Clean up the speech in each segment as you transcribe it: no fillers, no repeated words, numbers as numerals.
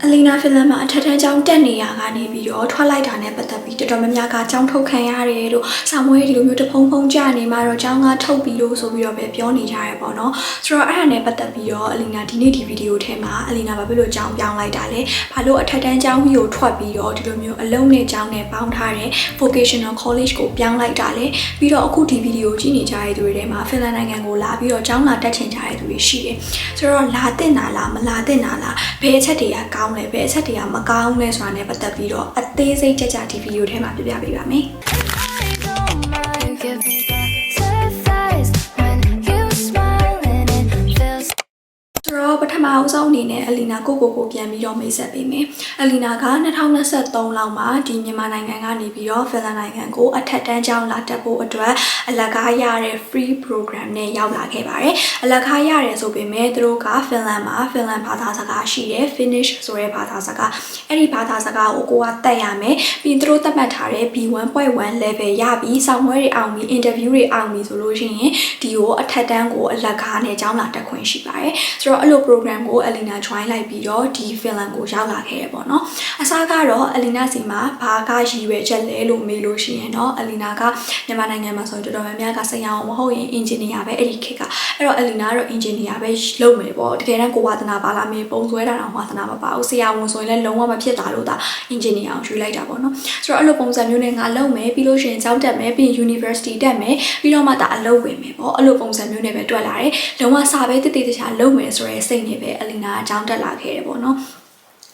Alina ဖိလန်မှာအထက်တန်းကျောင်းတက်နေရကနေပြီးတော့ထွက်လိုက်တာနဲ့ပတ်သက်ပြီးတော်တော်များများကကျောင်းထုတ်ခံရတယ်လို့စာမွေးဒီလိုမျိုးတဖုံဖုံကြနေမှာတော့ကျောင်းကထုတ်ပြီးလို့ဆိုပြီးတော့ပဲပြောနေကြရပေါ့နော်ဆိုတော့အဲ့ဒါနဲ့ပတ်သက်ပြီးတော့ Alina ဒီနေ့ဒီဗီဒီယိုထဲမှာ Alina ဘာဖြစ်လို့ကျောင်းပြောင်းလိုက်တာလဲဘာလို့အထက်တန်းကျောင်းကြီးကိုထွက်ပြီးတော့ဒီလိုမျိုးအလုံးနဲ့ကျောင်းနဲ့ပေါင်းထားတဲ့ vocational college ကိုပြောင်းလိုက်တာလဲပြီးတော့အခုဒီဗီဒီယိုကြည့်နေကြတဲ့သူတွေထဲမှာဖိလန်နိုင်ငံကိုလာပြီးတော့ကျောင်းလာတက်ချင်ကြတဲ့သူတွေရှိတယ်ဆိုတော့လာတင်တာလားမလာတင်တာလားဘယ်အချက်တွေကကောင်းလဲဘယ်အချက်တွေကမကောင်းလဲဆိုတာနဲ့ပတ်သက်ပြီးတော့အသေးစိတ်ကြကြဒီဗီဒီယိုထဲမှာပြပြပေးပါမယ်ပထမအဆုံးအနေနဲ့ Alina ကိုပြန်ပြီးတော့မိတ်ဆက်ပေးမယ်။ Alina က2023လောက်မှာဒီမြန်မာနိုင်ငံကနေပြီးတော့ဖိလန်နိုင်ငံကိုအထက်တန်းကျောင်းလာတက်ဖို့အတွက်အလကားရတဲ့ free program နဲ့ရောက်လာခဲ့ပါတယ်။အလကားရတယ်ဆိုပေမဲ့သူတို့ကဖိလန်မှာဖိလန်ဘာသာစကားရှိတယ် Finnish ဆိုတဲ့ဘာသာစကားအဲ့ဒီဘာသာစကားကိုကိုကတက်ရမယ်။ပြီးသူတို့သတ်မှတ်ထားတဲ့ B1.1 level ရပြီးစာမွေးတွေအောင်ပြီး interview တွေအောင်ပြီးဆိုလို့ရှိရင်ဒီကိုအထက်တန်းကိုအလကားနဲ့ကျောင်းလာတက်ခွင့်ရှိပါတယ်။ဆိုတော့အဲ့လို program ကို Alina join လိုက်ပြီးတော့ဒီ Finland ကိုရောက်လာခဲ့ရပေါ့နော်အစားကတော့ Alina စီမှာဘာကရည်ရွယ်ချက်လဲလို့မေးလို့ရှိရင်တော့ Alina ကမြန်မာနိုင်ငံမှာဆိုတော့တော်တော်များများကစရအောင်မဟုတ်ရင် engineer ပဲအဲ့ဒီခေတ်ကအဲ့တော့ Alina ကတော့ engineer ပဲလုပ်မယ်ပေါ့တကယ်တမ်းကိုဝါသနာပါလာမေးပုံဆွဲတာတော့ဝါသနာမပါဘူးဆရာဝန်ဆိုရင်လည်းလုံးဝမဖြစ်တာလို့ဒါ engineer အောင်ရွေးလိုက်တာပေါ့နော်ဆိုတော့အဲ့လိုပုံစံမျိုးနဲ့ငါလုပ်မယ်ပြီးလို့ရှိရင်ကျောင်းတက်မယ်ပြီး university တက်မယ်ပြီးတော့မှဒါအလုပ်ဝင်မယ်ပေါ့အဲ့လိုပုံစံမျိုးနဲ့ပဲတွက်လာတယ်လုံးဝစာပဲတည်တည်တခြားလုပ်မယ်ဆိုရဲစိတ်နဲ့ပဲ Alina အကြောင်းတက်လာခဲ့တယ်ပေါ့နော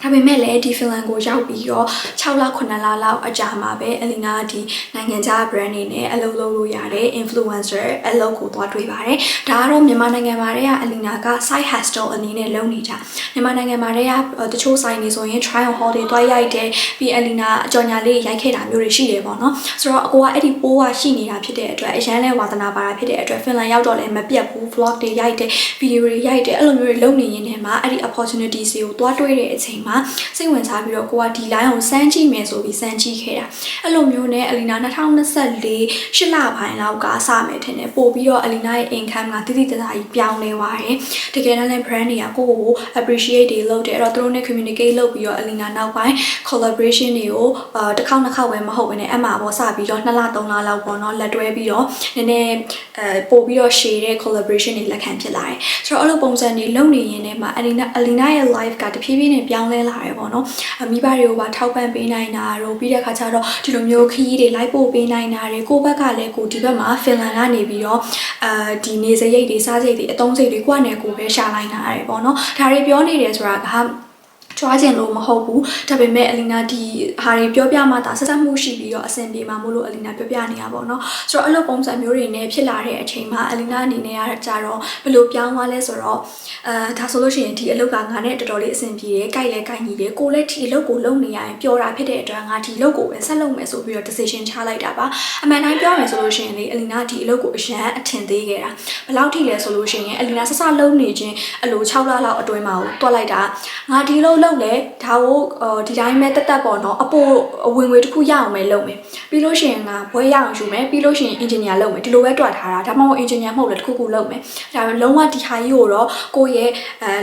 ်ဒါပေမဲ့လည်းဒီ Finland ကိုရောက်ပြီးတော့6လ9လလောက်အကြာမှာပဲ Alina ဒီနိုင်ငံခြား brand တွေနဲ့အလုပ်လုပ်လို့ရတဲ့ influencer အလုပ်ကိုသွားတွေ့ပါတယ်။ဒါကတော့မြန်မာနိုင်ငံမှာတည်းက Alina က side hustle အနေနဲ့လုပ်နေကြ။မြန်မာနိုင်ငံမှာတည်းကတချို့ site တွေဆိုရင် trial hall တွေတွားရိုက်တယ်ပြီး Alina အကြော်ညာလေးရိုက်ခဲ့တာမျိုးတွေရှိတယ်ပေါ့နော်။ဆိုတော့အကိုကအဲ့ဒီပိုးကရှိနေတာဖြစ်တဲ့အတွက်အရန်လဲဝါသနာပါတာဖြစ်တဲ့အတွက် Finland ရောက်တော့လည်းမပြတ်ဘူး vlog တွေရိုက်တယ် video တွေရိုက်တယ်အဲ့လိုမျိုးတွေလုပ်နေရင်းနဲ့မှာအဲ့ဒီ opportunities တွေကိုတွားတွေ့တဲ့အချိန်မှာစိတ်ဝင်စားပြီးတော့ကိုကဒီ line ကိုစမ်းကြည့်မယ်ဆိုပြီးစမ်းကြည့်ခဲ့တာအဲ့လိုမျိုးနဲ့ Alina 2024 8လပိုင်းလောက်ကစမယ်ထင်တယ်ပို့ပြီးတော့ Alina ရဲ့ income ကတိတိကျကျကြီးပြောင်းလဲသွားတယ်တကယ်တမ်းလည်း brand တွေကကိုကို appreciate တွေလုပ်တယ်အဲ့တော့သူတို့နဲ့ communicate လုပ်ပြီးတော့ Alina နောက်ပိုင်း collaboration တွေကိုတစ်ခေါက်နှစ်ခေါက်ပဲမဟုတ်ဘဲနဲ့အမှပေါ့စပြီးတော့2လ3လလောက်ပေါ့နော်လက်တွဲပြီးတော့နည်းနည်းပို့ပြီးတော့ share တဲ့ collaboration တွေလက်ခံဖြစ်လာတယ်ဆိုတော့အဲ့လိုပုံစံတွေလုပ်နေရင်းနဲ့မှာ Alina ရဲ့ life ကတဖြည်းဖြည်းနဲ့ပြောင်းလဲလာတယ်ပေါ့နော်မိဘတွေကိုပါထောက်ပံ့ပေးနိုင်တာတို့ပြီးတဲ့အခါကျတော့ဒီလိုမျိုးခရီးတွေလိုက်ပို့ပေးနိုင်တာတွေကိုဘက်ကလည်းကိုဒီဘက်မှာ Finland ကနေပြီးတော့ဒီနေစရိတ်တွေစားစရိတ်တွေအသုံးစရိတ်တွေကိုယ့်နဲ့ကိုပဲရှာလိုက်တာရတယ်ပေါ့နော်ဒါတွေပြောနေတယ်ဆိုတာကကြွားကျင်လို့မဟုတ်ဘူးဒါပေမဲ့ Alina ဒီဟာတွေပြောပြမှဒါဆက်ဆက်မှုရှိပြီးတော့အဆင်ပြေမှာမို့လို့ Alina ပြောပြနေတာပေါ့နော်ဆိုတော့အဲ့လိုပုံစံမျိုးတွေနဲ့ဖြစ်လာတဲ့အချိန်မှာ Alina အနေနဲ့ကကြတော့ဘယ်လိုပြောင်းသွားလဲဆိုတော့ဒါဆိုလို့ရှိရင်ဒီအလုပ်ကငါနဲ့တော်တော်လေးအဆင်ပြေတယ်ကြိုက်လဲကြိုက်ညီတယ်ကိုလည်းဒီအလုပ်ကိုလုပ်နေရရင်ပျော်တာဖြစ်တဲ့အတွက်ငါဒီအလုပ်ကိုပဲဆက်လုပ်မယ်ဆိုပြီးတော့ decision ချလိုက်တာပါအမှန်တိုင်းပြောမယ်ဆိုလို့ရှိရင်လေ Alina ဒီအလုပ်ကိုအရန်အထင်သေးခဲ့တာဘယ်လောက်ထိလဲဆိုလို့ရှိရင် Alina ဆက်လုပ်နေခြင်းအလို6လလောက်အတွင်းမှာတွက်လိုက်တာငါဒီလုပ်လဲဒါကိုဒီတိုင်းပဲတက်ပေါ့နော်အပိုအဝင်ငွေတစ်ခုရအောင်ပဲလုပ်မယ်ပြီးလို့ရှိရင်ငါဘွဲရအောင်ယူမယ်ပြီးလို့ရှိရင် engineer လုပ်မယ်ဒီလိုပဲတွက်ထားတာဒါမှမဟုတ် engineer မဟုတ်လည်းတစ်ခုခုလုပ်မယ်ဒါပေမဲ့လုံးဝဒီဟာကြီးကိုတော့ကိုယ့်ရဲ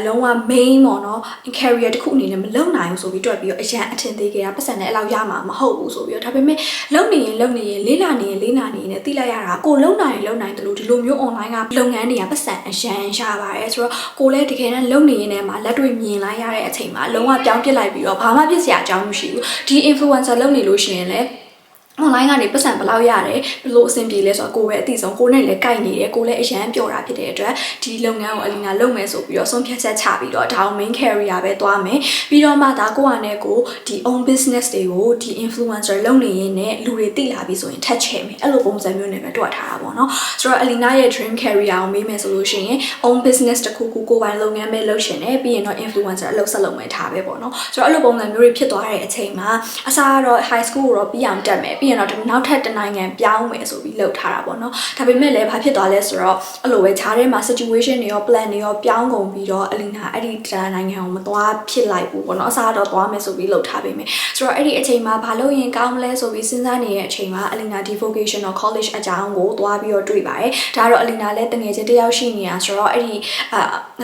့လုံးဝ main ပေါ့နော် career တစ်ခုအနေနဲ့မလုပ်နိုင်ဘူးဆိုပြီးတွက်ပြီးတော့အရန်အထင်သေးခဲ့တာပတ်စံနဲ့အဲ့လောက်ရမှာမဟုတ်ဘူးဆိုပြီးတော့ဒါပေမဲ့လုပ်နေရင်လေးလာနေရင်သိလိုက်ရတာကိုလုံနိုင်တယ်လို့ဒီလိုမျိုး online ကလုပ်ငန်းတွေကပတ်စံအရန်ရပါတယ်ဆိုတော့ကိုလည်းတကယ်တမ်းလုပ်နေရင်လည်းမှာလက်တွေ့မြင်လိုက်ရတဲ့အချိန်မှာလုံးဝပြောင်းပြစ်လိုက်ပြီးတော့ဘာမှပြစ်စရာအကြောင်းမရှိဘူးဒီ influencer လုပ်နေလို့ရှိရင်လည်းonline ကနေပတ်စံဘယ်လောက်ရတယ်ဘယ်လိုအဆင်ပြေလဲဆိုတော့ကိုပဲအသိဆုံးကိုနဲ့လည်းကိုက်နေတယ်ကိုလည်းအရန်ပျော်တာဖြစ်တဲ့အတွက်ဒီလုပ်ငန်းကို Alina လုပ်မယ်ဆိုပြီးတော့ဆုံးဖြတ်ချက်ချပြီးတော့ဒါအောင် main career ပဲသွားမယ်ပြီးတော့မှဒါကိုကနဲ့ကိုဒီ own business တွေကိုဒီ influencer လုပ်နေရင်းနဲ့လူတွေသိလာပြီဆိုရင်ထက်ချဲ့မယ်အဲ့လိုပုံစံမျိုးနဲ့ပဲတွက်ထားတာပေါ့နော်ဆိုတော့ Alina ရဲ့ dream career ကိုမေးမယ်ဆိုလို့ရှိရင် own business တစ်ခုကိုပိုင်လုပ်ငန်းပဲလုပ်ရှင်တယ်ပြီးရင်တော့ influencer အလုပ်ဆက်လုပ်မယ်ထားပဲပေါ့နော်ဆိုတော့အဲ့လိုပုံစံမျိုးတွေဖြစ်သွားတဲ့အချိန်မှာအစားကတော့ high school ကိုတော့ပြီးအောင်တက်မယ်ပြီးရင်တော့နောက်ထပ်တစ်နိုင်ငံပြောင်းမယ်ဆိုပြီးလုပ်ထားတာပေါ့နော်ဒါပေမဲ့လည်းဘာဖြစ်သွားလဲဆိုတော့အဲ့လိုပဲခြားထဲမှာ situation တွေရော plan တွေရောပြောင်းကုန်ပြီးတော့ Alina အဲ့ဒီနိုင်ငံကိုမသွားဖြစ်လိုက်ဘူးပေါ့နော်အစားတော့သွားမယ်ဆိုပြီးလုပ်ထားပေးမယ်ဆိုတော့အဲ့ဒီအချိန်မှာဘာလို့ရင်ကောင်းမလဲဆိုပြီးစဉ်းစားနေတဲ့အချိန်မှာ Alina ဒီ vocational college အကြောင်းကိုသွားပြီးတော့တွေ့ပါတယ်ဒါကတော့ Alina လည်းတငယ်ချင်းတစ်ယောက်ရှိနေတာဆိုတော့အဲ့ဒီ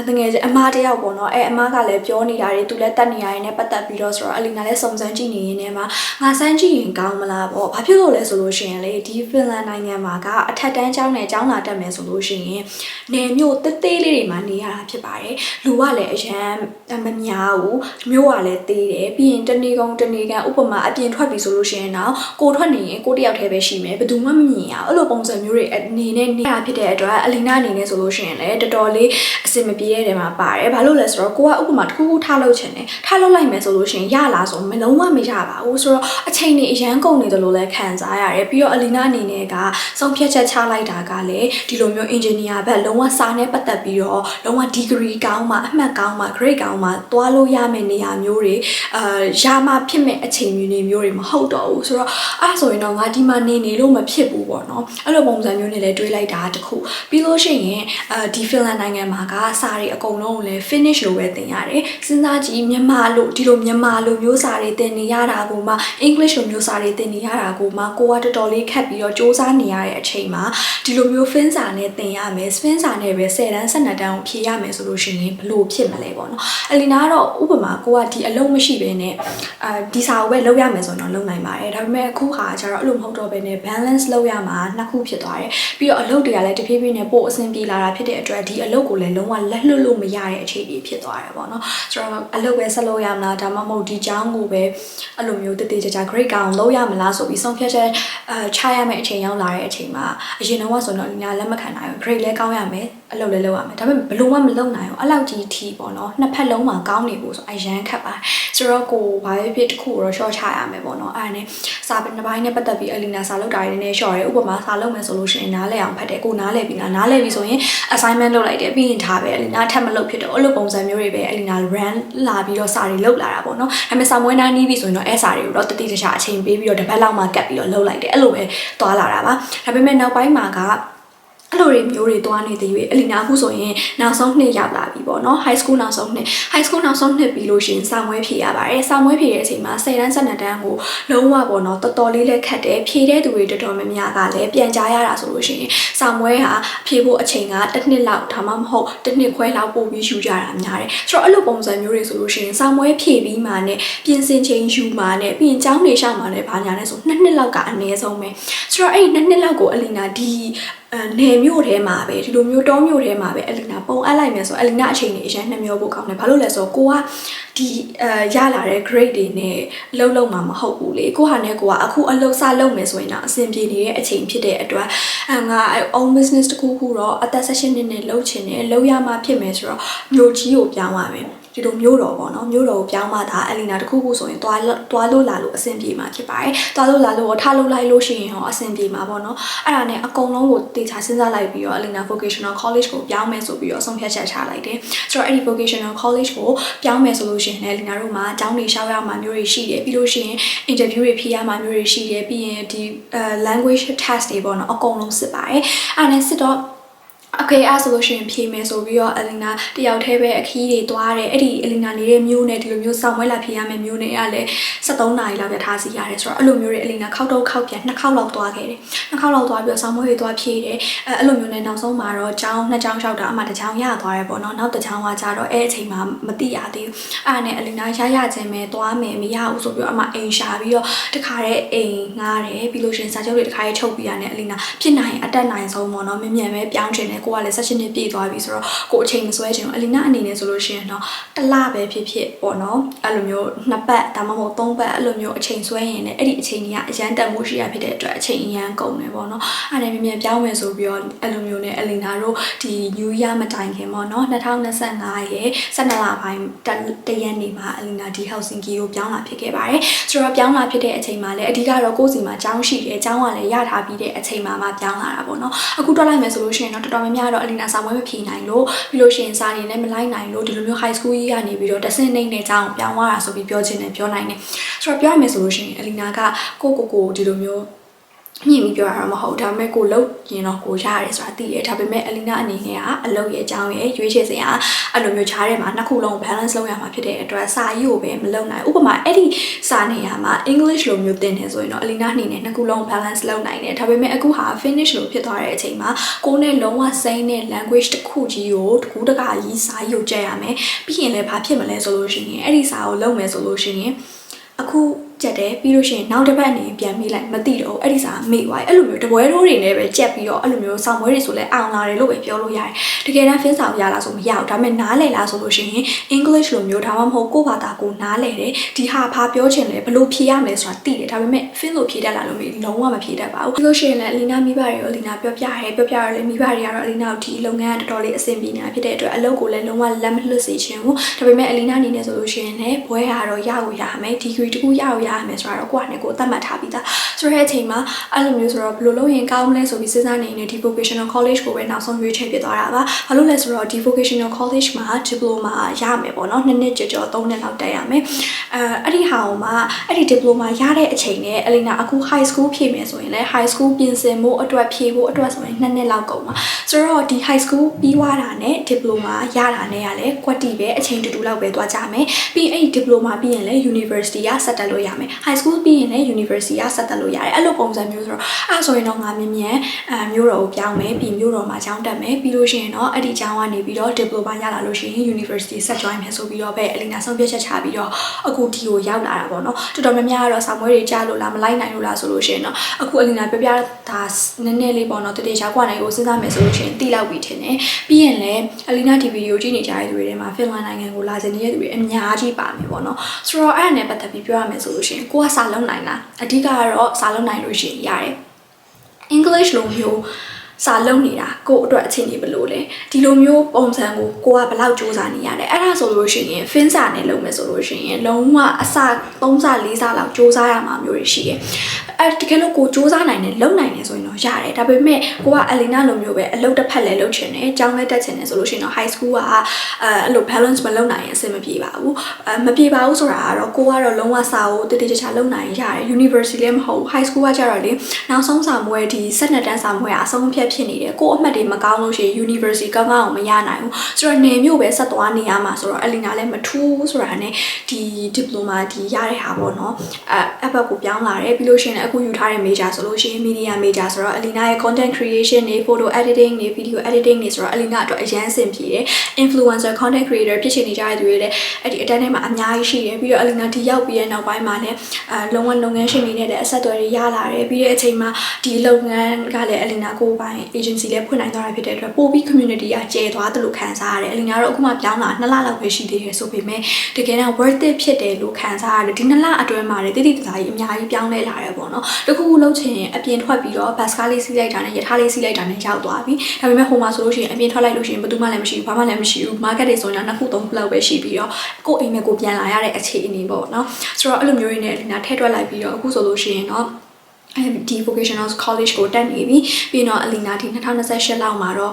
တကယ်အမားတယောက်ပေါ့နော်အမားကလည်းပြောနေတာတွေသူလည်းတက်နေရတယ်နဲ့ပတ်သက်ပြီးတော့ဆိုတော့အလီနာလည်းစုံစမ်းကြည့်နေရင်းနဲ့မှာငါစမ်းကြည့်ရင်ကောင်းမလားပေါ့ဘာဖြစ်လို့လဲဆိုလို့ရှိရင်လေဒီဖင်လန်နိုင်ငံမှာကအထက်တန်းကျောင်းနဲ့ကျောင်းလာတက်မယ်ဆိုလို့ရှိရင်နယ်မြို့တေးသေးလေးတွေမှာနေရတာဖြစ်ပါတယ်လူကလည်းအရန်မများဘူးမြို့ကလည်းသေးတယ်ပြီးရင်တနေကုန်တနေကန်ဥပမာအပြင်ထွက်ပြီဆိုလို့ရှိရင်တော့ကိုထွက်နေရင်ကိုတယောက်တည်းပဲရှိမယ်ဘယ်သူမှမမြင်ရဘူးအဲ့လိုပုံစံမျိုးတွေအနေနဲ့နေတာဖြစ်တဲ့အတွက်အလီနာအနေနဲ့ဆိုလို့ရှိရင်လည်းတော်တော်လေးအဆင်မပြေတဲ့နေရာမှာပါတယ်ဘာလို့လဲဆိုတော့ကိုကဥပမာတစ်ခုခုထားလို့ချင်တယ်ထားလို့လိုက်မယ်ဆိုလို့ရှိရင်ရလားဆိုမလုံးဝမရပါဘူးဆိုတော့အချိန်တွေအရန်ကုန်နေတယ်လို့လည်းခံစားရတယ်ပြီးတော့အလီနာအနေနဲ့ကဆုံးဖြတ်ချက်ချလိုက်တာကလည်းဒီလိုမျိုး engineer ဘက်လုံးဝစာနဲ့ပတ်သက်ပြီးတော့လုံးဝ degree ကောင်းမှအမှတ်ကောင်းမှ grade ကောင်းမှသွားလို့ရမယ့်နေရာမျိုးတွေရမှဖြစ်မဲ့အချိန်မျိုးတွေမဟုတ်တော့ဘူးဆိုတော့အဲ့ဆိုရင်တော့ငါဒီမှာနေလို့မဖြစ်ဘူးပေါ့နော်အဲ့လိုပုံစံမျိုးနဲ့လည်းတွေးလိုက်တာတခုပြီးလို့ရှိရင်ဒီဖင်လန်နိုင်ငံမှာကစာတွေအကုန်လုံးကိုလည်း finish လို့ပဲသင်ရတယ်စဉ်းစားကြည့်မြန်မာလိုဒီလိုမြန်မာလိုမျိုးစာတွေသင်နေရတာကိုမှ English လိုမျိုးစာတွေသင်နေရတာကိုမှကိုကတော်တော်လေးခက်ပြီးတော့စူးစမ်းနေရတဲ့အချိန်မှာဒီလိုမျိုး fin စာနဲ့သင်ရမယ် fin စာနဲ့ပဲ10တန်း12တန်းကိုဖြေရမယ်ဆိုလို့ရှိရင်ဘလို့ဖြစ်မလဲပေါ့နော်အလီနာကတော့ဥပမာကိုကဒီအလုံးမရှိဘဲနဲ့ဒီစာကိုပဲလုပ်ရမယ်ဆိုတော့လုပ်နိုင်ပါတယ်ဒါပေမဲ့အခုခါကျတော့အဲ့လိုမဟုတ်တော့ဘဲနဲ့ balance လုပ်ရမှာနှစ်ခုဖြစ်သွားတယ်ပြီးတော့အလုပ်တွေကလည်းတဖြည်းဖြည်းနဲ့ပို့အဆင်ပြေလာတာဖြစ်တဲ့အတွက်ဒီအလုပ်ကိုလည်းလုံးဝလက်လွတ်လို့မရတဲ့အခြေအနေဖြစ်သွားတယ်ပေါ့နော်ဆိုတော့အလုပ်ပဲဆက်လုပ်ရမလားဒါမှမဟုတ်ဒီကျောင်းကိုပဲအဲ့လိုမျိုးတည်တည်ကြကြ grade ကောင်းလုပ်ရမလားဆိုပြီးဆုံးဖြတ်ချက်ချရမယ့်အချိန်ရောက်လာတဲ့အချိန်မှာအရင်တော့ဆိုတော့ညာလက်မခံနိုင်ဘူး grade လည်းကောင်းရမယ်အလုပ်လည်းလုပ်ရမယ်ဒါပေမဲ့ဘလို့မှမလုပ်နိုင်ဘူးအဲ့လောက်ကြီးထီပေါ့နော်နှစ်ဖက်လုံးမှာကောင်းနေဖို့ဆိုအရန်ခက်ပါတယ်ဆိုတော့ကိုဘာပဲဖြစ်တစ်ခုတော့ short ချရမယ်ပေါ့နော်အဲ့ဒါနဲ့စာပေနှစ်ပိုင်းနဲ့ပတ်သက်ပြီးအလီနာစာလုပ်တာတွေနဲ့ short ရဲဥပမာစာလုပ်မယ်ဆိုလို့ရှိရင်နားလည်အောင်ဖတ်တယ်ကိုနားလည်ပြီးနားလည်ပြီးဆိုရင် assignment လုပ်လိုက်တယ်ပြီးရင်ထားပဲအလီနာထပ်မလုပ်ဖြစ်တော့အဲ့လိုပုံစံမျိုးတွေပဲအလီနာ run လာပြီးတော့စာတွေလုပ်လာတာပေါ့နော်ဒါပေမဲ့စာမွေးနားနီးပြီဆိုရင်တော့အဲ့စာတွေကိုတော့တတိတခြားအချိန်ပေးပြီးတော့တစ်ပတ်လောက်မှကတ်ပြီးတော့လုပ်လိုက်တယ်အဲ့လိုပဲသွားလာတာပါဒါပေမဲ့နောက်ပိုင်းမှာကအဲ့လိုမျိုးတွေတွားနေတဲ့ရွေးအလီနာအခုဆိုရင်နောက်ဆုံးနှစ်ရောက်လာပြီပေါ့နော် high school နောက်ဆုံးနှစ် high school နောက်ဆုံးနှစ်ပြီးလို့ရှိရင်စာမွေးဖြေရပါတယ်စာမွေးဖြေတဲ့အချိန်မှာ10တန်း12တန်းကိုလုံးဝပေါ့နော်တော်တော်လေးလက်ခတ်တယ်ဖြေတဲ့သူတွေတော်တော်များများကလည်းပြန်ကြားရတာဆိုလို့ရှိရင်စာမွေးဟာဖြေဖို့အချိန်ကတစ်နှစ်လောက်ဒါမှမဟုတ်တစ်နှစ်ခွဲလောက်ပို့ပြီးယူကြတာများတယ်ဆိုတော့အဲ့လိုပုံစံမျိုးတွေဆိုလို့ရှိရင်စာမွေးဖြေပြီးမှနဲ့ပြင်ဆင်ချိန်ယူမှနဲ့ပြီးရင်ကျောင်းနေရှောက်မှနဲ့ဘာညာလဲဆို2နှစ်လောက်ကအနည်းဆုံးပဲဆိုတော့အဲ့2နှစ်လောက်ကိုအလီနာဒီနယ်မြို့ထဲမှာပဲဒီလိုမျိုးတောမြို့ထဲမှာပဲအလီနာပုံအပ်လိုက်မယ်ဆိုအလီနာအချိန်ကြီးအရင်နှမျောဖို့ကောင်းတယ်ဘာလို့လဲဆိုတော့ကိုကဒီရလာတဲ့ grade တွေနဲ့အလုပ်လုပ်မှာမဟုတ်ဘူးလေကိုဟာနဲ့ကိုကအခုအလုပ်စလုပ်မယ်ဆိုရင်တော့အဆင်ပြေနေတဲ့အချိန်ဖြစ်တဲ့အတွက်ငါ own business တခုခုတော့အသက်16နှစ်နဲ့လုပ်ချင်တယ်လုပ်ရမှဖြစ်မယ်ဆိုတော့မြို့ကြီးကိုပြောင်းရမယ်ဒီလိုမျိုးတော့ပေါ့နော်မျိုးတော်ကိုပြောင်းမှဒါအလီနာတခုခုဆိုရင်သွားလို့လာလို့အဆင်ပြေမှာဖြစ်ပါတယ်သွားလို့လာလို့ထားလို့လိုက်လို့ရှိရင်ဟောအဆင်ပြေမှာပေါ့နော်အဲ့ဒါနဲ့အကုန်လုံးကိုတေချာစဉ်းစားလိုက်ပြီးတော့အလီနာ vocational college ကိုပြောင်းမယ်ဆိုပြီးတော့ဆုံးဖြတ်ချက်ချလိုက်တယ်ဆိုတော့အဲ့ဒီ vocational college ကိုပြောင်းမယ်ဆိုလို့ရှိရင်လည်းအလီနာတို့မှာအကြောင်းတွေရှောက်ရမှာမျိုးတွေရှိတယ်ပြီးလို့ရှိရင် interview တွေဖြေရမှာမျိုးတွေရှိတယ်ပြီးရင်ဒီ language test တွေပေါ့နော်အကုန်လုံးစစ်ပါတယ်အဲ့ဒါနဲ့စစ်တော့Okay အဲ့ဆိုလို့ရှိရင်ဖြေမယ်ဆိုပြီးတော့အလီနာတယောက်တည်းပဲအခီးတွေသွားတယ်အဲ့ဒီအလီနာနေတဲ့မျိုးနဲ့ဒီလိုမျိုးစောင့်ဝဲလာဖြေရမယ်မျိုးနဲ့အဲ့လည်း73နာရီလောက်ပြထားစီရတယ်ဆိုတော့အဲ့လိုမျိုးတွေအလီနာခောက်တော့ခောက်ပြန်2ခေါက်လောက်သွားခဲ့တယ်2ခေါက်လောက်သွားပြီးတော့စောင့်ဝဲတွေသွားဖြေတယ်အဲ့လိုမျိုးနဲ့နောက်ဆုံးမှာတော့ကျောင်း2ကျောင်းလျှောက်တာအမှတစ်ကျောင်းရသွားတယ်ပေါ့နော်နောက်တစ်ကျောင်းကကြတော့အဲ့အချိန်မှာမသိရသေးဘူးအဲ့နဲ့အလီနာရခြင်းပဲသွားမယ်မရဘူးဆိုပြီးတော့အမှအိမ်ရှာပြီးတော့တခါတည်းအိမ်ငားတယ်ပြီးလို့ရှိရင်စာချုပ်တွေတခါတည်းချုပ်ပြီးရတယ်အလီနာဖြစ်နိုင်အတက်နိုင်ဆုံးပေါ့နော်မြန်ပဲပြောင်းချင်တယ်ကိုကလည်း16နှစ်ပြည့်သွားပြီဆိုတော့ကိုအချိန်မဆွဲချင်ဘူးအလီနာအနေနဲ့ဆိုလို့ရှိရင်တော့တစ်လပဲဖြစ်ပေါ့နော်အဲ့လိုမျိုး2ပတ်ဒါမှမဟုတ်3ပတ်အဲ့လိုမျိုးအချိန်ဆွဲရင်လည်းအဲ့ဒီအချိန်ကြီးကအရန်တန်မှုရှိရဖြစ်တဲ့အတွက်အချိန်အရန်ကုန်တယ်ပေါ့နော်အဲ့ဒါမြန်ပြောင်းမယ်ဆိုပြီးတော့အဲ့လိုမျိုးနဲ့အလီနာတို့ဒီ New Year မတိုင်ခင်ပေါ့နော်2025ရဲ့12လပိုင်းတရက်နေ့မှာအလီနာဒီ Helsinki ကိုပြောင်းလာဖြစ်ခဲ့ပါတယ်ဆိုတော့ပြောင်းလာဖြစ်တဲ့အချိန်မှာလည်းအဓိကတော့ကိုယ့်စီမှာကျောင်းရှိတယ်ကျောင်းကလည်းရထားပြီးတဲ့အချိန်မှာမှပြောင်းလာတာပေါ့နော်အခုတွက်လိုက်မယ်ဆိုလို့ရှိရင်တော့တော်တော်များများတော့အလီနာစာမွေးမဖြေနိုင်လို့ပြီးလို့ရှိရင်စာရင်းနဲ့မလိုက်နိုင်လို့ဒီလိုမျိုး high school ကြီးကနေပြီးတော့တဆင့်နှိမ့်တဲ့ကျောင်းပြောင်းသွားတာဆိုပြီးပြောချင်တယ်ပြောနိုင်တယ်ဆိုတော့ပြောရမယ်ဆိုလို့ရှိရင်အလီနာကကိုဒီလိုမျိုး မြင်ပြီးပြောရတာမဟုတ်ဒါပေမဲ့ကိုလုတ်ရင်တော့ကိုရတယ်ဆိုတာသိတယ်ဒါပေမဲ့အလီနာအနေနဲ့ကအလုပ်ရဲ့အကြောင်းရဲ့ရွေးချယ်စရာအဲ့လိုမျိုးခြားထဲမှာနှစ်ခုလုံး balance လုပ်ရမှာဖြစ်တဲ့အတွက်စာရေးကိုပဲမလုပ်နိုင်ဥပမာအဲ့ဒီစာနေရာမှာ English လိုမျိုးသင်တယ်ဆိုရင်တော့အလီနာအနေနဲ့နှစ်ခုလုံး balance လုပ်နိုင်တယ်ဒါပေမဲ့အခုဟာ finish လို့ဖြစ်သွားတဲ့အချိန်မှာကိုနဲ့လုံးဝ same တဲ့ language တစ်ခုကြီးကိုတကူးတကကြီးစာရေးကိုကြက်ရမယ်ပြီးရင်လည်းဘာဖြစ်မလဲဆိုလို့ရှိရင်အဲ့ဒီစာကိုလုပ်မယ်ဆိုလို့ရှိရင်အခုကြက်တယ်ပြီးလို့ရှိရင်နောက်တစ်ပတ်အနေနဲ့ပြန်ပြီးလိုက်မသိတော့အဲ့ဒီစာမေ့သွားတယ်အဲ့လိုမျိုးတပွဲထိုးတွေနဲ့ပဲကြက်ပြီးတော့အဲ့လိုမျိုးဆောင်းပွဲတွေဆိုလဲအောင်လာတယ်လို့ပဲပြောလို့ရတယ်တကယ်တမ်း fin စာကိုရလာဆိုမရဘူးဒါပေမဲ့နားလည်လားဆိုလို့ရှိရင် English လိုမျိုးဒါမှမဟုတ်ကိုယ့်ဘာသာကိုနားလည်တယ်ဒီဟာဘာပြောချင်လဲဘလို့ဖြေရမလဲဆိုတာသိတယ်ဒါပေမဲ့ fin လို့ဖြေတတ်လာလို့လုံးဝမဖြေတတ်ပါဘူးပြီးလို့ရှိရင်လည်းအလီနာမိဘတွေကိုအလီနာပြောပြရလဲမိဘတွေကတော့အလီနာကိုဒီလုပ်ငန်းကတော်တော်လေးအဆင်ပြေနေတာဖြစ်တဲ့အတွက်အလုပ်ကိုလည်းလုံးဝလက်မလွတ်စေချင်ဘူးဒါပေမဲ့အလီနာအနေနဲ့ဆိုလို့ရှိရင်လည်းဘွဲကတော့ရကိုရမယ် degree တခုရကိုရမယ်ဆိုတာတော့ကိုယ့်အနေကိုသတ်မှတ်ထားပြီးသားဆိုတဲ့အချိန်မှာအဲ့လိုမျိုးဆိုတော့ဘယ်လိုလုပ်ရင်ကောင်းမလဲဆိုပြီးစဉ်းစားနေနေဒီ vocational college ကိုပဲနောက်ဆုံးရွေးချယ်ဖြစ်သွားတာပါဘာလို့လဲဆိုတော့ဒီ vocational college မှာ diploma ရမယ်ပေါ့နော်2နှစ်ကျော်3နှစ်လောက်တက်ရမယ်အဲ့ဒီဟာမှာအဲ့ဒီ diploma ရတဲ့အချိန်နဲ့အလီနာအခု high school ဖြည့်မယ်ဆိုရင်လည်း high school ပြင်ဆင်ဖို့အတွက်ဖြည့်ဖို့အတွက်ဆိုရင်2နှစ်လောက်ကုန်ပါဆိုတော့ဒီ high school ပြီးသွားတာနဲ့ diploma ရတာနဲ့ကလည်းကွက်တီပဲအချိန်တူတူလောက်ပဲသွားကြမယ်ပြီးအဲ့ဒီ diploma ပြီးရင်လည်း university ကဆက်တက်လို့ရမယ် high school ပြီးရင်လည်း university ကဆက်တက်လို့ရတယ်အဲ့လိုပုံစံမျိုးဆိုတော့အဲ့ဆိုရင်တော့ငါမြင်မျိုးတော်ကိုပြောင်းမယ်ပြီးမျိုးတော်မှာကျောင်းတက်မယ်ပြီးလို့ရှိရင်တော့အဲ့ဒီကျောင်းကနေပြီးတော့ diploma ရလာလို့ရှိရင် university ဆက် join မယ်ဆိုပြီးတော့ပဲအလီနာဆုံးဖြတ်ချက်ချပြီးတော့အခုဒီကိုရောက်လာတာပေါ့နော်တော်တော်များများကတော့စာမွေးတွေကြားလို့လားမလိုက်နိုင်လို့လားဆိုလို့ရှိရင်တော့အခုအလီနာပြောပြတာနည်းနည်းလေးပေါ့နော်တတိရောက်กว่าနိုင်ကိုစဉ်းစားမယ်ဆိုလို့ရှိရင်တိလောက်ပြီးထင်တယ်ပြီးရင်လည်းအလီနာဒီဗီဒီယိုကြည့်နေကြတဲ့သူတွေထဲမှာဖင်လန်နိုင်ငံကိုလာချင်နေတဲ့သူတွေအများကြီးပါမယ်ပေါ့နော်ဆိုတော့အဲ့ဒါနဲ့ပတ်သက်ပြီးပြောရမယ်ဆိုလို့ရှိရင်ကိုကစာလုံးနိုင်လားအဓိကကတော့စာလုံးနိုင်လို့ရှိရင်ရတယ် English လိုမျိုးစာလုံးနေတာကိုအတွက်အချိန်ကြီးဘယ်လိုလဲဒီလိုမျိုးပုံစံကိုကဘယ်လောက်စူးစမ်းနေရလဲအဲ့ဒါဆိုလို့ရှိရင် fin စာနဲ့လုပ်မယ်ဆိုလို့ရှိရင်လုံးဝအစ3စာ4စာလောက်စူးစမ်းရမှာမျိုးတွေရှိတယ်အဲ့တကယ်လို့ကိုစူးစမ်းနိုင်တယ်လုပ်နိုင်တယ်ဆိုရင်တော့ရတယ်ဒါပေမဲ့ကိုကအလီနာလိုမျိုးပဲအလုပ်တစ်ဖက်လည်းလုပ်ချင်တယ်ကျောင်းလည်းတက်ချင်တယ်ဆိုလို့ရှိရင်တော့ high school ကအဲ့လို balance မလုပ်နိုင်ရင်အဆင်မပြေပါဘူးမပြေပါဘူးဆိုတာကတော့ကိုကတော့လုံးဝစာကိုတတိတခြားလုပ်နိုင်ရတယ် university လည်းမဟုတ် high school ကကြတော့လေနောက်ဆုံးစာမွေးဒီ12တန်းစာမွေးအဆုံးဖြတ်ဖြစ်နေတယ်ကိုအမှတ်တွေမကောင်းလို့ရှိရင် university ကောင်းကောင်းမရနိုင်ဘူးဆိုတော့နေမျိုးပဲဆက်သွားနေရမှာဆိုတော့အလီနာလည်းမထူးဆိုတာနဲ့ဒီ diploma ဒီရတဲ့ဟာပေါ့နော်အဘက်ကိုပြောင်းလာတယ်ပြီးလို့ရှိရင်အခုယူထားတဲ့ major ဆိုလို့ရှိရင် media major ဆိုတော့အလီနာရဲ့ content creation တွေ photo editing တွေ video editing တွေဆိုတော့အလီနာအတွက်အရန်အဆင်ပြေတယ် influencer content creator ဖြစ်ချင်နေကြတဲ့သူတွေလည်းအဲ့ဒီအတန်းထဲမှာအများကြီးရှိတယ်ပြီးတော့အလီနာဒီရောက်ပြီးတဲ့နောက်ပိုင်းမှာလည်းလုပ်ငန်းရှင်တွေနဲ့လည်းအဆက်အသွယ်တွေရလာတယ်ပြီးတဲ့အချိန်မှာဒီလုပ်ငန်းကလည်းအလီနာကိုပိုင် agency လည်းဖွင့်နိုင်သွားတာဖြစ်တဲ့အတွက်ပို့ပြီး community ကကျယ်သွားတယ်လို့ခံစားရတယ်အလီနာတော့အခုမှပြောင်းလာ2လလောက်ပဲရှိသေးတယ်ဆိုပေမဲ့တကယ်တော့ worth it ဖြစ်တယ်လို့ခံစားရတယ်ဒီ2လအတွင်းမှာလည်းတိတိကျကျကြီးအများကြီးပြောင်းလဲလာတယ်ပေါ့နော်တခုခုလုပ်ချင်အပြင်ထွက်ပြီးတော့ဘတ်စကားလေးစီးလိုက်တာနဲ့ရထားလေးစီးလိုက်တာနဲ့ရောက်သွားပြီဒါပေမဲ့ဟိုမှာဆိုလို့ရှိရင်အပြင်ထွက်လိုက်လို့ရှိရင်ဘယ်သူမှလည်းမရှိဘူးဘာမှလည်းမရှိဘူး market တွေဆိုရင်2ခု3ခုလောက်ပဲရှိပြီးတော့ကိုယ့်အိမ်မဲ့ကိုပြန်လာရတဲ့အခြေအနေပေါ့နော်ဆိုတော့အဲ့လိုမျိုးရင်းနဲ့အလီနာထည့်တွက်လိုက်ပြီးတော့အခုဆိုလို့ရှိရင်တော့ဒီ vocational college ကိုတက်နေပြီပြီးတော့အလီနာဒီ2028လောက်မှာတော့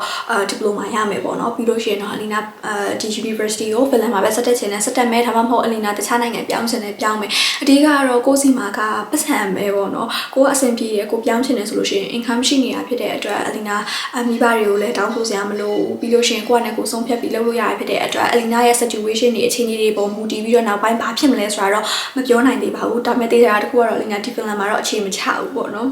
diploma ရမယ်ပေါ့နော်ပြီးလို့ရှိရင်တော့အလီနာဒီ university ကိုဖင်လန်မှာပဲဆက်တက်ချင်တယ်ဆက်တက်မယ်ဒါမှမဟုတ်အလီနာတခြားနိုင်ငံပြောင်းချင်တယ်ပြောင်းမယ်အဓိကတော့ကိုစီမာကပတ်စံပဲပေါ့နော်ကိုကအဆင်ပြေတယ်ကိုပြောင်းချင်တယ်ဆိုလို့ရှိရင် income ရှိနေတာဖြစ်တဲ့အတွက်အလီနာမိဘတွေကိုလည်းတောင်းဆိုစရာမလိုဘူးပြီးလို့ရှိရင်ကိုကနဲ့ကိုဆုံးဖြတ်ပြီးလုပ်လို့ရရဖြစ်တဲ့အတွက်အလီနာရဲ့ situation တွေအခြေအနေတွေပုံမူတည်ပြီးတော့နောက်ပိုင်းဘာဖြစ်မလဲဆိုတာတော့မပြောနိုင်သေးပါဘူးဒါပေမဲ့တေချာတခုကတော့အလီနာဒီဖင်လန်မှာတော့အခြေမချဘူးပေါ့နော်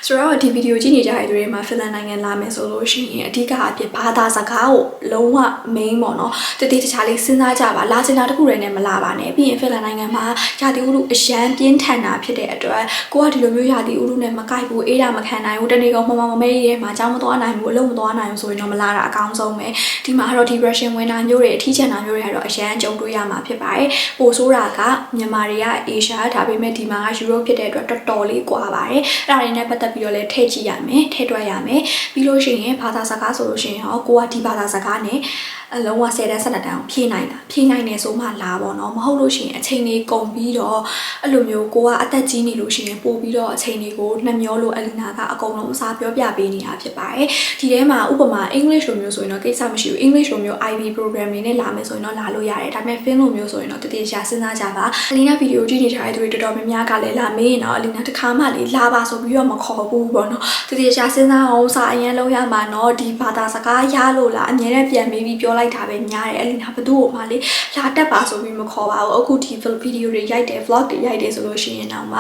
ဆိုတော့ဒီဗီဒီယိုကြည့်နေကြတဲ့သူတွေမှာဖင်လန်နိုင်ငံလာမယ်ဆိုလို့ရှိရင်အဓိကအဖြစ်ဘာသာစကားကိုလုံးဝ main ပေါ့နော်တတိတခြားလေးစဉ်းစားကြပါလာချင်တာတခုတည်းနဲ့မလာပါနဲ့ပြီးရင်ဖင်လန်နိုင်ငံမှာယာတိဥတုအရန်ပြင်းထန်တာဖြစ်တဲ့အတွက်ကိုကဒီလိုမျိုးယာတိဥတုနဲ့မကိုက်ဘူးအေးတာမခံနိုင်ဘူးတနေ့ကောင်မမဲရဲမှာအကြောင်းမသွားနိုင်ဘူးအလုပ်မသွားနိုင်ဘူးဆိုရင်တော့မလာတာအကောင်းဆုံးပဲဒီမှာကတော့ depression ဝင်တာမျိုးတွေအထီးကျန်တာမျိုးတွေကတော့အရန်ကြုံတွေ့ရမှာဖြစ်ပါတယ်ပိုဆိုးတာကမြန်မာတွေကအေရှားဒါပေမဲ့ဒီမှာကယူရိုဖြစ်တဲ့အတွက်တော်တော်လေးကွာပါတယ်အဲ့ဒါတွေနဲ့ပတ်သက်ပြီးတော့လည်းထည့်ကြည့်ရမယ်ထည့်တွက်ရမယ်ပြီးလို့ရှိရင်ဘာသာစကားဆိုလို့ရှိရင်ဟောကိုကဒီဘာသာစကားနဲ့အလုံးဝ10တန်း12တန်းဖြည့်နိုင်တာဖြည့်နိုင်တယ်ဆိုမှလာပေါ့နော်မဟုတ်လို့ရှိရင်အချိန်လေးကုန်ပြီးတော့အဲ့လိုမျိုးကိုကအသက်ကြီးနေလို့ရှိရင်ပို့ပြီးတော့အချိန်လေးကိုနှမျောလို့အလီနာကအကုန်လုံးအစားပြောပြပေးနေတာဖြစ်ပါတယ်ဒီထဲမှာဥပမာ English လိုမျိုးဆိုရင်တော့ကိစ္စမရှိဘူး English လိုမျိုး IB program တွေနဲ့လာမယ်ဆိုရင်တော့လာလို့ရတယ်ဒါပေမဲ့ Fin လိုမျိုးဆိုရင်တော့တတိယစဉ်းစားကြပါအလီနာဗီဒီယိုကြည့်နေကြတဲ့သူတွေတော်တော်များများကလည်းလာမေးရင်တော့အလီနာတစ်ခါမှလေလ လာပါဆိုပြီးတော့မခေါ်ဘူးပေါ့နော်တတိယရှာစဉ်းစားအောင်စာအရင်လုံးရမှာနော်ဒီဘာသာစကားရလို့လားအမြဲတမ်းပြန်မေးပြီးပြောလိုက်တာပဲများတယ်အလီနာဘသူ့ကိုမှလေလာတက်ပါဆိုပြီးမခေါ်ပါဘူးအခုဒီ video တွေရိုက်တယ် vlog တွေရိုက်တယ်ဆိုလို့ရှိရင်တော့မှ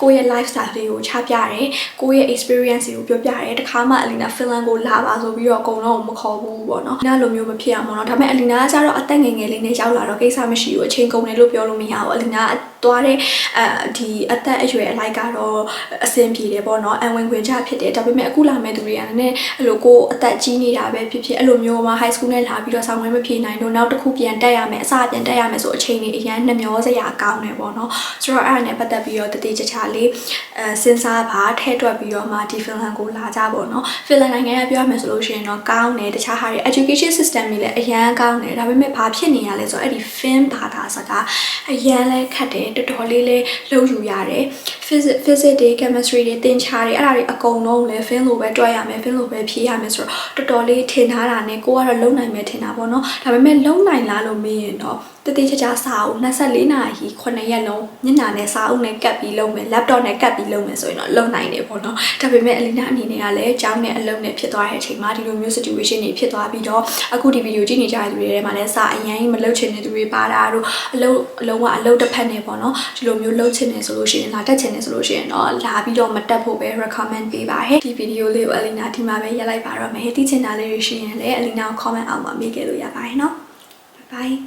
ကိုယ့်ရဲ့ lifestyle တွေကိုချပြတယ်ကိုယ့်ရဲ့ experience တွေကိုပြောပြတယ်တခါမှအလီနာ Finland ကိုလာပါဆိုပြီးတော့အကုန်လုံးမခေါ်ဘူးပေါ့နော်နားလိုမျိုးမဖြစ်အောင်ပေါ့နော်ဒါပေမဲ့အလီနာကကျတော့အသက်ငယ်ငယ်လေးနဲ့ရောက်လာတော့ကိစ္စမရှိဘူးအချိန်ကုန်တယ်လို့ပြောလို့မရဘူးအလီနာသွားတဲ့ဒီအသက်အရွယ်အလိုက်ကတော့အဆင်ပြေတယ်ပေါ့နော်အဝင်ခွင့်ချဖြစ်တယ်ဒါပေမဲ့အခုလာမဲ့သူတွေကလည်းအဲ့လိုကိုအသက်ကြီးနေတာပဲဖြစ်ဖြစ်အဲ့လိုမျိုးမှာ high school နဲ့လာပြီးတော့ဆောင်းဝဲမဖြေနိုင်တော့နောက်တစ်ခုပြန်တက်ရမယ်အစပြန်တက်ရမယ်ဆိုအချိန်ကြီးအရန်နှမျောစရာကောင်းတယ်ပေါ့နော်ဆိုတော့အဲ့ဒါနဲ့ပတ်သက်ပြီးတော့တတိချာလေးစဉ်းစားပါထဲတွက်ပြီးတော့မှဒီ Finland ကိုလာကြပေါ့နော် Finland နိုင်ငံကပြောရမယ်ဆိုလို့ရှိရင်တော့ကောင်းတယ်တခြားဟာတွေ education system တွေလည်းအရန်ကောင်းတယ်ဒါပေမဲ့ဘာဖြစ်နေရလဲဆိုတော့အဲ့ဒီ Fin ဘာသာစကားအရန်လဲခက်တယ်တော်တော်လေးလေးလှုပ်ယူရတယ် physics တွေ chemistry တွေသင်ချာတွေအဲ့ဒါတွေအကုန်လုံးလဲ Fin လိုပဲတွက်ရမယ် Fin လိုပဲဖြေရမယ်ဆိုတော့တော်တော်လေးထင်ထားတာနဲ့ကိုကတော့လုံနိုင်မယ်ထင်တာပေါ့နော်ဒါပေမဲ့လုံနိုင်လားလို့မေးရင်တော့တတိချာစာအုပ်24နာရီ9ရက်လုံးညနာနဲ့စာအုပ်နဲ့ကပ်ပြီးလုပ်မယ် laptop နဲ့ကပ်ပြီးလုပ်မယ်ဆိုရင်တော့လုံနိုင်တယ်ပေါ့နော်ဒါပေမဲ့အလီနာအနေနဲ့ကလည်းအကြောင်းနဲ့အလုပ်နဲ့ဖြစ်သွားတဲ့အချိန်မှာဒီလိုမျိုး situation တွေဖြစ်သွားပြီးတော့အခုဒီဗီဒီယိုကြည့်နေကြတဲ့သူတွေထဲမှာလည်းစာအရင်မလုပ်ချင်တဲ့သူတွေပါတာတို့အလုံးကအလုပ်တစ်ဖက်နဲ့ပေါ့နော်ဒီလိုမျိုးလုပ်ချင်တယ်ဆိုလို့ရှိရင်လာတက်ချင်တယ်ဆိုလို့ရှိရင်တော့လာပြီးတော့မတက်ဖို့ပဲ recommend ပေးပါဟဲ့ဒီဗီဒီယိုလေးကိုအလီနာဒီမှာပဲရပ်လိုက်ပါတော့မယ်သိချင်တာလေးတွေရှိရင်လည်းအလီနာကို comment အောက်မှာမေးခဲ့လို့ရပါတယ်နော် bye